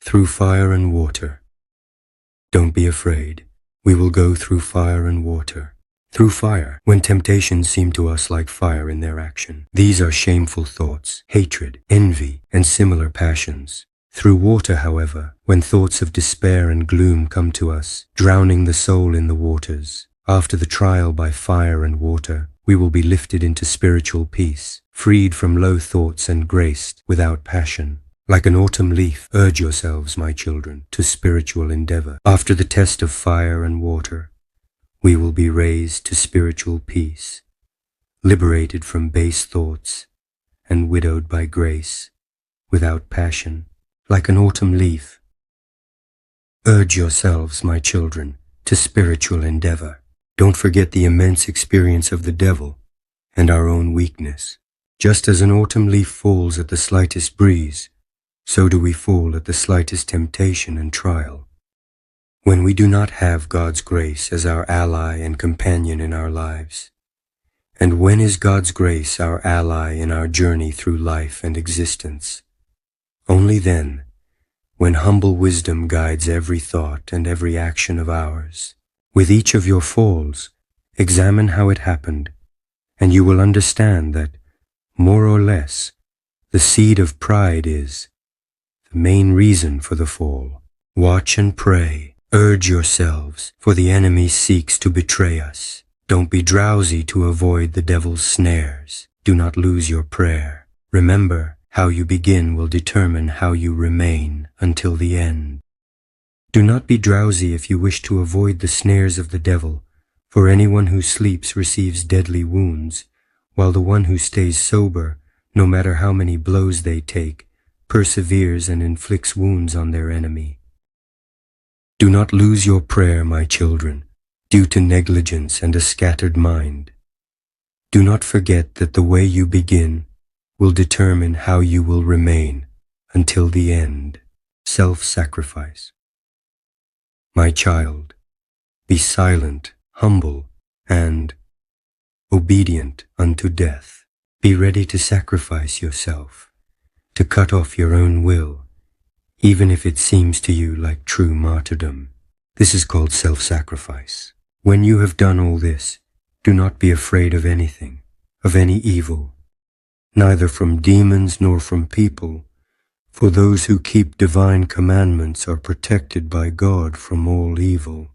Through fire and water. Don't be afraid. We will go through fire and water. Through fire, when temptations seem to us like fire in their action. These are shameful thoughts, hatred, envy, and similar passions. Through water, however, when thoughts of despair and gloom come to us, drowning the soul in the waters. After the trial by fire and water, we will be lifted into spiritual peace, freed from low thoughts and graced without passion. Like an autumn leaf, urge yourselves, my children, to spiritual endeavor. After the test of fire and water, we will be raised to spiritual peace, liberated from base thoughts and widowed by grace, without passion, like an autumn leaf. Urge yourselves, my children, to spiritual endeavor. Don't forget the immense experience of the devil and our own weakness. Just as an autumn leaf falls at the slightest breeze, so do we fall at the slightest temptation and trial. When we do not have God's grace as our ally and companion in our lives, and when is God's grace our ally in our journey through life and existence? Only then, when humble wisdom guides every thought and every action of ours. With each of your falls, examine how it happened, and you will understand that, more or less, the seed of pride is the main reason for the fall. Watch and pray. Urge yourselves, for the enemy seeks to betray us. Don't be drowsy to avoid the devil's snares. Do not lose your prayer. Remember, how you begin will determine how you remain until the end. Do not be drowsy if you wish to avoid the snares of the devil, for anyone who sleeps receives deadly wounds, while the one who stays sober, no matter how many blows they take, perseveres and inflicts wounds on their enemy. Do not lose your prayer, my children, due to negligence and a scattered mind. Do not forget that the way you begin will determine how you will remain until the end. Self-sacrifice. My child, be silent, humble, and obedient unto death. Be ready to sacrifice yourself, to cut off your own will, even if it seems to you like true martyrdom. This is called self-sacrifice. When you have done all this, do not be afraid of anything, of any evil, neither from demons nor from people, for those who keep divine commandments are protected by God from all evil.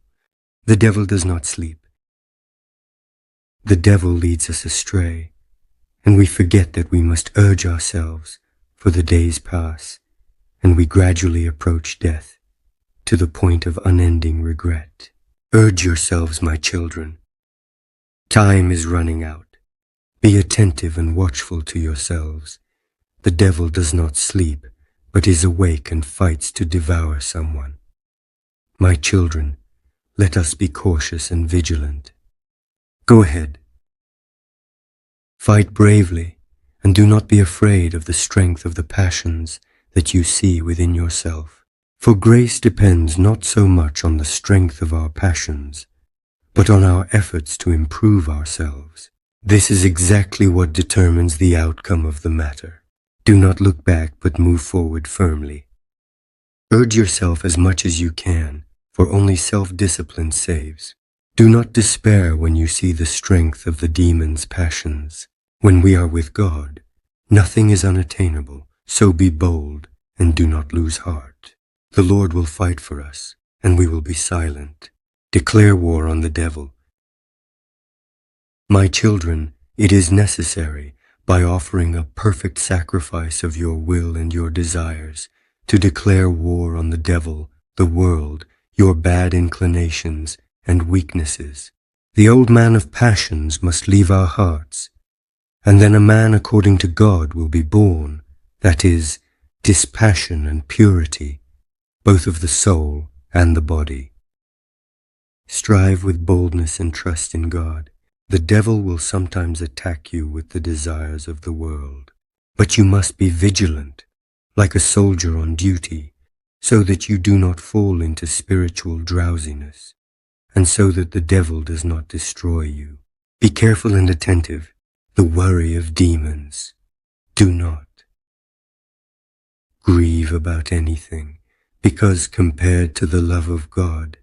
The devil does not sleep. The devil leads us astray, and we forget that we must urge ourselves, for the days pass, and we gradually approach death, to the point of unending regret. Urge yourselves, my children. Time is running out. Be attentive and watchful to yourselves. The devil does not sleep, but is awake and fights to devour someone. My children, let us be cautious and vigilant. Go ahead. Fight bravely, and do not be afraid of the strength of the passions that you see within yourself. For grace depends not so much on the strength of our passions, but on our efforts to improve ourselves. This is exactly what determines the outcome of the matter. Do not look back, but move forward firmly. Urge yourself as much as you can, for only self-discipline saves. Do not despair when you see the strength of the demon's passions. When we are with God, nothing is unattainable. So be bold and do not lose heart. The Lord will fight for us, and we will be silent. Declare war on the devil. My children, it is necessary, by offering a perfect sacrifice of your will and your desires, to declare war on the devil, the world, your bad inclinations and weaknesses. The old man of passions must leave our hearts, and then a man according to God will be born, that is, dispassion and purity, both of the soul and the body. Strive with boldness and trust in God. The devil will sometimes attack you with the desires of the world, but you must be vigilant, like a soldier on duty, so that you do not fall into spiritual drowsiness, and so that the devil does not destroy you. Be careful and attentive. The worry of demons. Do not grieve about anything, because compared to the love of God,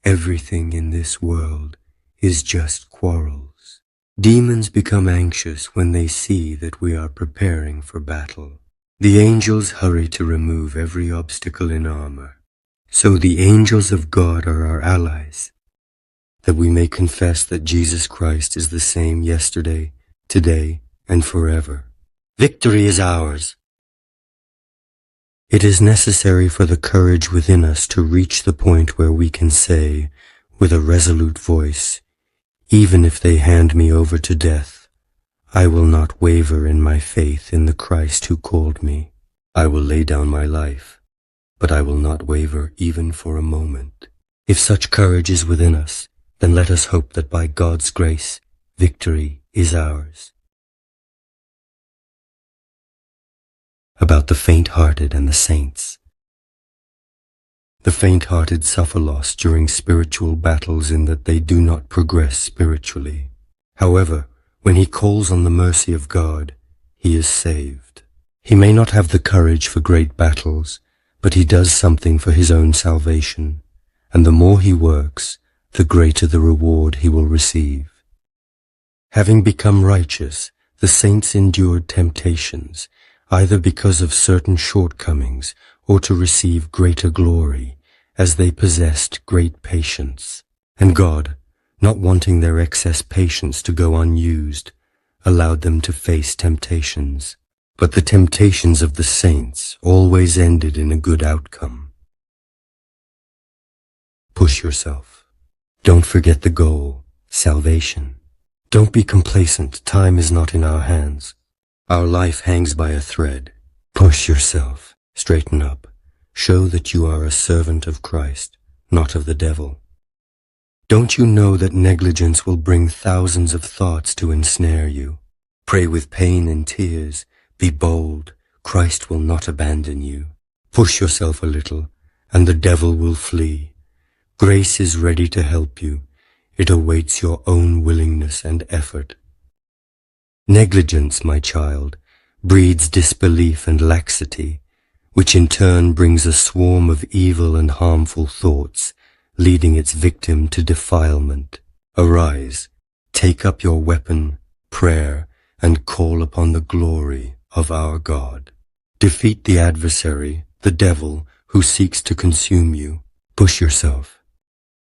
everything in this world is just quarrels. Demons become anxious when they see that we are preparing for battle. The angels hurry to remove every obstacle in armor. So the angels of God are our allies, that we may confess that Jesus Christ is the same yesterday, today, and forever. Victory is ours. It is necessary for the courage within us to reach the point where we can say, with a resolute voice, even if they hand me over to death, I will not waver in my faith in the Christ who called me. I will lay down my life, but I will not waver even for a moment. If such courage is within us, then let us hope that by God's grace, victory is ours. About the faint-hearted and the saints. The faint-hearted suffer loss during spiritual battles in that they do not progress spiritually. However, when he calls on the mercy of God, he is saved. He may not have the courage for great battles, but he does something for his own salvation, and the more he works, the greater the reward he will receive. Having become righteous, the saints endured temptations, either because of certain shortcomings or to receive greater glory, as they possessed great patience. And God, not wanting their excess patience to go unused, allowed them to face temptations. But the temptations of the saints always ended in a good outcome. Push yourself. Don't forget the goal, salvation. Don't be complacent. Time is not in our hands. Our life hangs by a thread. Push yourself. Straighten up. Show that you are a servant of Christ, not of the devil. Don't you know that negligence will bring thousands of thoughts to ensnare you? Pray with pain and tears. Be bold. Christ will not abandon you. Push yourself a little, and the devil will flee. Grace is ready to help you. It awaits your own willingness and effort. Negligence, my child, breeds disbelief and laxity, which in turn brings a swarm of evil and harmful thoughts, leading its victim to defilement. Arise, take up your weapon, prayer, and call upon the glory of our God. Defeat the adversary, the devil, who seeks to consume you. Push yourself.